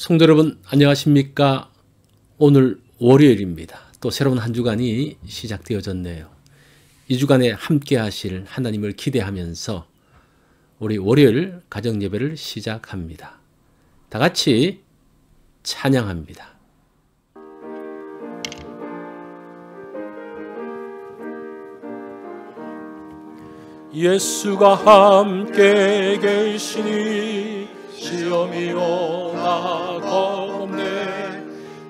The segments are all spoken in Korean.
성도 여러분 안녕하십니까? 오늘 월요일입니다. 또 새로운 한 주간이 시작되어졌네요. 이 주간에 함께 하실 하나님을 기대하면서 우리 월요일 가정예배를 시작합니다. 다 같이 찬양합니다. 예수가 함께 계시니 시험이 오나 겁없네.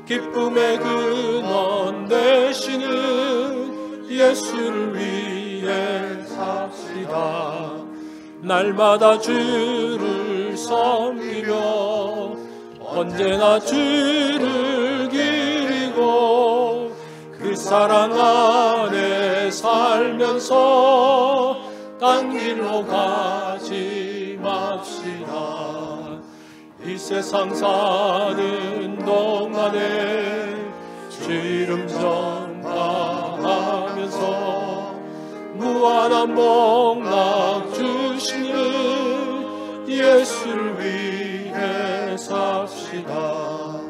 기쁨의 근원 되시는 예수를 위해 삽시다. 날마다 주를 섬기며 언제나 주를 기리고 그 사랑 안에 살면서 딴 길로 가지 맙시다. 이 세상 사는 동안에 주 이름 전파하면서 무한한 복락 주시는 예수를 위해 삽시다.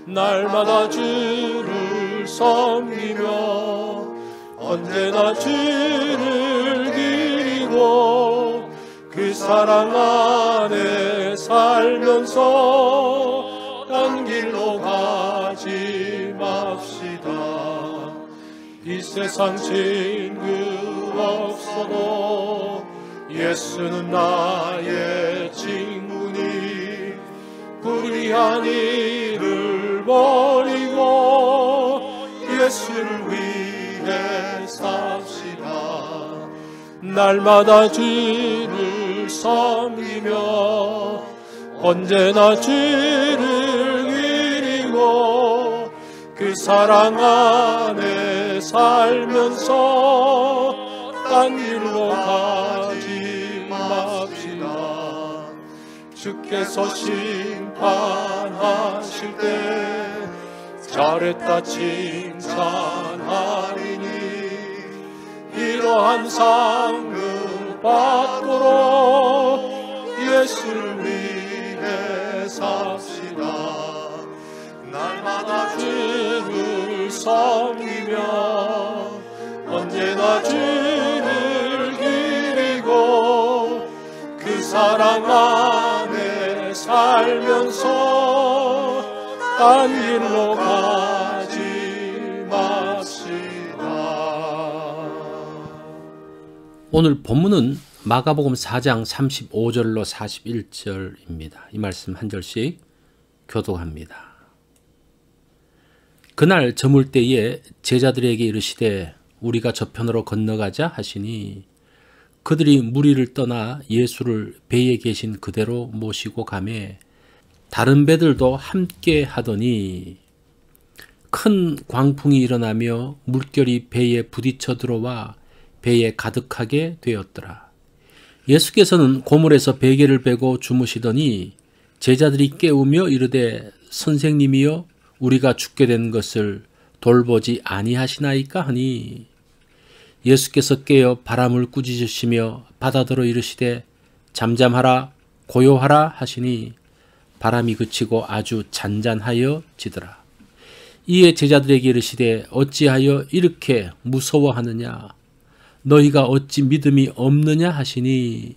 날마다 주를 섬기며 언제나 주를 기리고 그 사랑 안에 살면서 딴 길로 가지 맙시다. 이 세상 친구 없어도 예수는 나의 친구니 불의한 일을 버리고 예수를 위해 삽시다. 날마다 주를 섬기며 언제나 주를 기리고 그 사랑 안에 살면서 딴 길로 가지 맙시다. 주께서 심판하실 때 잘했다 칭찬하리니 이러한 상급 받도록 예수를 위해 삽시다. 날마다 주를 섬기며 언제나 주를 기리고 그 사랑 안에 살면서 딴 길로 가지 맙시다. 오늘 본문은 마가복음 4장 35절로 41절입니다. 이 말씀 한 절씩 교독합니다. 그날 저물 때에 제자들에게 이르시되 우리가 저편으로 건너가자 하시니 그들이 무리를 떠나 예수를 배에 계신 그대로 모시고 가매 다른 배들도 함께 하더니 큰 광풍이 일어나며 물결이 배에 부딪혀 들어와 배에 가득하게 되었더라. 예수께서는 고물에서 베개를 베고 주무시더니 제자들이 깨우며 이르되 선생님이여 우리가 죽게 된 것을 돌보지 아니하시나이까 하니 예수께서 깨어 바람을 꾸짖으시며 바다더러 이르시되 잠잠하라 고요하라 하시니 바람이 그치고 아주 잔잔하여 지더라. 이에 제자들에게 이르시되 어찌하여 이렇게 무서워하느냐 너희가 어찌 믿음이 없느냐 하시니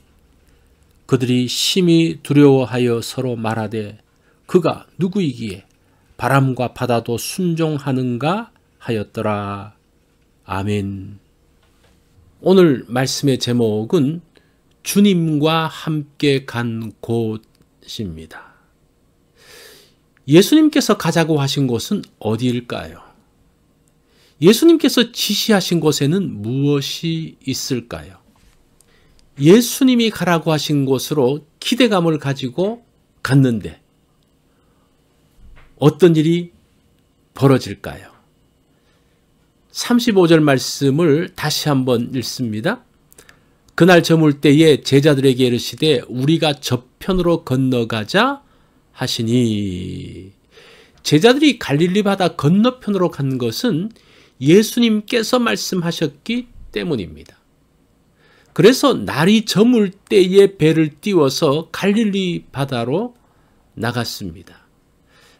그들이 심히 두려워하여 서로 말하되 그가 누구이기에 바람과 바다도 순종하는가 하였더라. 아멘. 오늘 말씀의 제목은 주님과 함께 간 곳입니다. 예수님께서 가자고 하신 곳은 어디일까요? 예수님께서 지시하신 곳에는 무엇이 있을까요? 예수님이 가라고 하신 곳으로 기대감을 가지고 갔는데 어떤 일이 벌어질까요? 35절 말씀을 다시 한번 읽습니다. 그날 저물 때에 제자들에게 이르시되 우리가 저편으로 건너가자 하시니 제자들이 갈릴리 바다 건너편으로 간 것은 예수님께서 말씀하셨기 때문입니다. 그래서 날이 저물 때에 배를 띄워서 갈릴리 바다로 나갔습니다.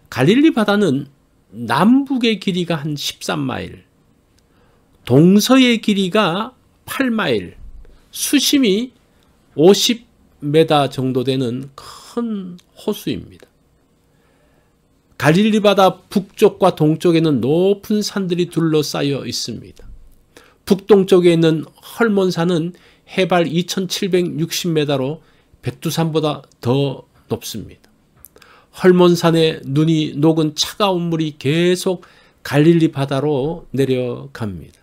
갈릴리 바다는 남북의 길이가 한 13마일, 동서의 길이가 8마일, 수심이 50m 정도 되는 큰 호수입니다. 갈릴리 바다 북쪽과 동쪽에는 높은 산들이 둘러싸여 있습니다. 북동쪽에 있는 헐몬산은 해발 2760m로 백두산보다 더 높습니다. 헐몬산에 눈이 녹은 차가운 물이 계속 갈릴리 바다로 내려갑니다.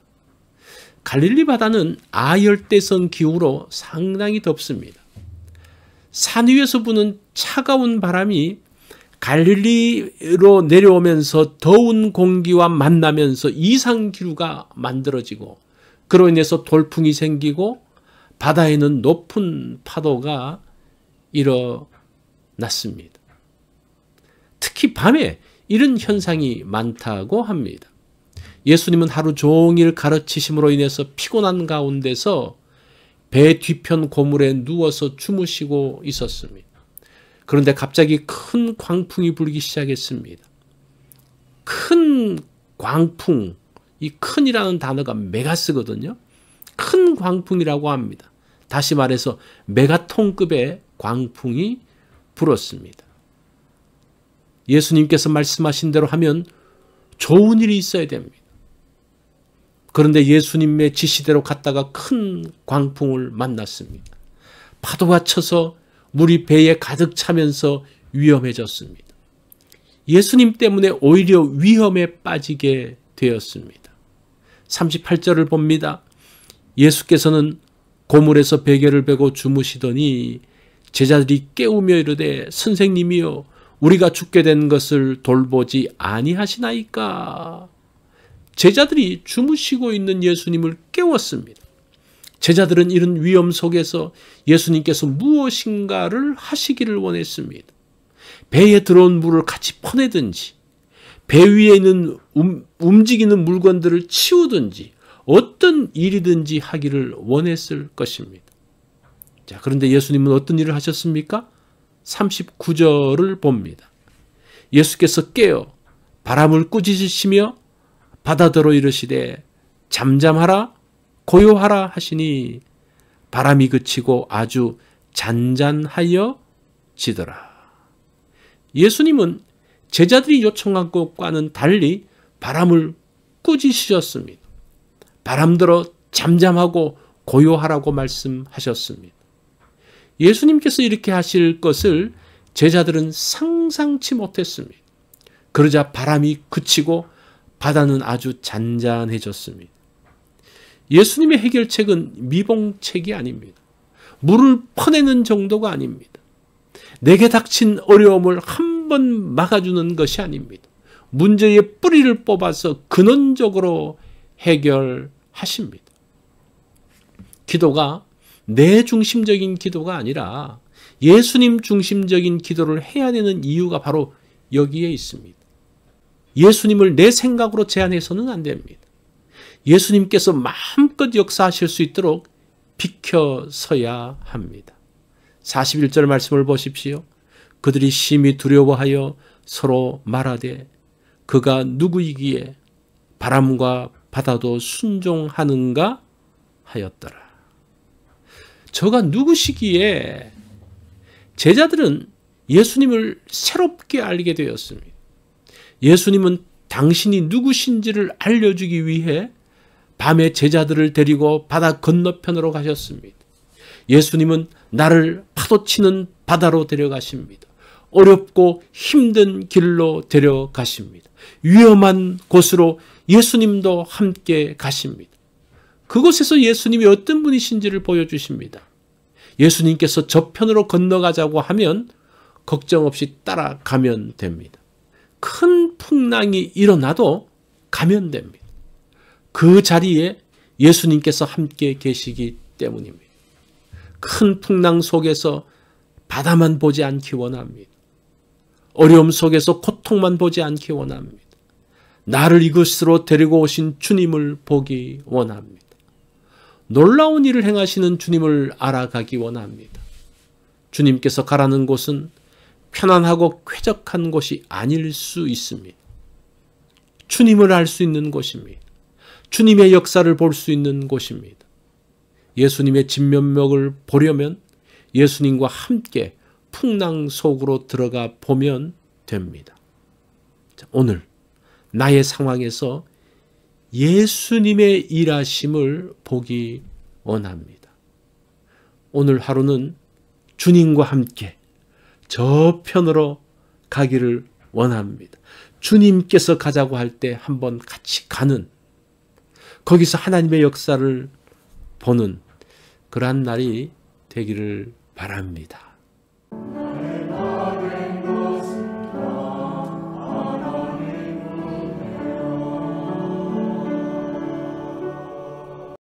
갈릴리 바다는 아열대성 기후로 상당히 덥습니다. 산 위에서 부는 차가운 바람이 갈릴리로 내려오면서 더운 공기와 만나면서 이상기후가 만들어지고 그로 인해서 돌풍이 생기고 바다에는 높은 파도가 일어났습니다. 특히 밤에 이런 현상이 많다고 합니다. 예수님은 하루 종일 가르치심으로 인해서 피곤한 가운데서 배 뒤편 고물에 누워서 주무시고 있었습니다. 그런데 갑자기 큰 광풍이 불기 시작했습니다. 큰 광풍, 이 큰이라는 단어가 메가스거든요. 큰 광풍이라고 합니다. 다시 말해서 메가톤급의 광풍이 불었습니다. 예수님께서 말씀하신 대로 하면 좋은 일이 있어야 됩니다. 그런데 예수님의 지시대로 갔다가 큰 광풍을 만났습니다. 파도가 쳐서 물이 배에 가득 차면서 위험해졌습니다. 예수님 때문에 오히려 위험에 빠지게 되었습니다. 38절을 봅니다. 예수께서는 고물에서 베개를 베고 주무시더니 제자들이 깨우며 이르되 선생님이여 우리가 죽게 된 것을 돌보지 아니하시나이까. 제자들이 주무시고 있는 예수님을 깨웠습니다. 제자들은 이런 위험 속에서 예수님께서 무엇인가를 하시기를 원했습니다. 배에 들어온 물을 같이 퍼내든지 배 위에 있는 움직이는 물건들을 치우든지 어떤 일이든지 하기를 원했을 것입니다. 자, 그런데 예수님은 어떤 일을 하셨습니까? 39절을 봅니다. 예수께서 깨어 바람을 꾸짖으시며 바다더러 이르시되 잠잠하라 고요하라 하시니 바람이 그치고 아주 잔잔하여 지더라. 예수님은 제자들이 요청한 것과는 달리 바람을 꾸짖으셨습니다. 바람들어 잠잠하고 고요하라고 말씀하셨습니다. 예수님께서 이렇게 하실 것을 제자들은 상상치 못했습니다. 그러자 바람이 그치고 바다는 아주 잔잔해졌습니다. 예수님의 해결책은 미봉책이 아닙니다. 물을 퍼내는 정도가 아닙니다. 내게 닥친 어려움을 한 번 막아주는 것이 아닙니다. 문제의 뿌리를 뽑아서 근원적으로 해결하십니다. 기도가 내 중심적인 기도가 아니라 예수님 중심적인 기도를 해야 되는 이유가 바로 여기에 있습니다. 예수님을 내 생각으로 제한해서는 안 됩니다. 예수님께서 마음껏 역사하실 수 있도록 비켜서야 합니다. 41절 말씀을 보십시오. 그들이 심히 두려워하여 서로 말하되 그가 누구이기에 바람과 바다도 순종하는가 하였더라. 저가 누구시기에 제자들은 예수님을 새롭게 알게 되었습니다. 예수님은 당신이 누구신지를 알려주기 위해 밤에 제자들을 데리고 바다 건너편으로 가셨습니다. 예수님은 나를 파도치는 바다로 데려가십니다. 어렵고 힘든 길로 데려가십니다. 위험한 곳으로 예수님도 함께 가십니다. 그곳에서 예수님이 어떤 분이신지를 보여주십니다. 예수님께서 저편으로 건너가자고 하면 걱정 없이 따라가면 됩니다. 큰 풍랑이 일어나도 가면 됩니다. 그 자리에 예수님께서 함께 계시기 때문입니다. 큰 풍랑 속에서 바다만 보지 않기 원합니다. 어려움 속에서 고통만 보지 않기 원합니다. 나를 이곳으로 데리고 오신 주님을 보기 원합니다. 놀라운 일을 행하시는 주님을 알아가기 원합니다. 주님께서 가라는 곳은 편안하고 쾌적한 곳이 아닐 수 있습니다. 주님을 알 수 있는 곳입니다. 주님의 역사를 볼 수 있는 곳입니다. 예수님의 진면목을 보려면 예수님과 함께 풍랑 속으로 들어가 보면 됩니다. 자, 오늘 나의 상황에서 예수님의 일하심을 보기 원합니다. 오늘 하루는 주님과 함께 저편으로 가기를 원합니다. 주님께서 가자고 할 때 한번 같이 가는, 거기서 하나님의 역사를 보는 그러한 날이 되기를 바랍니다.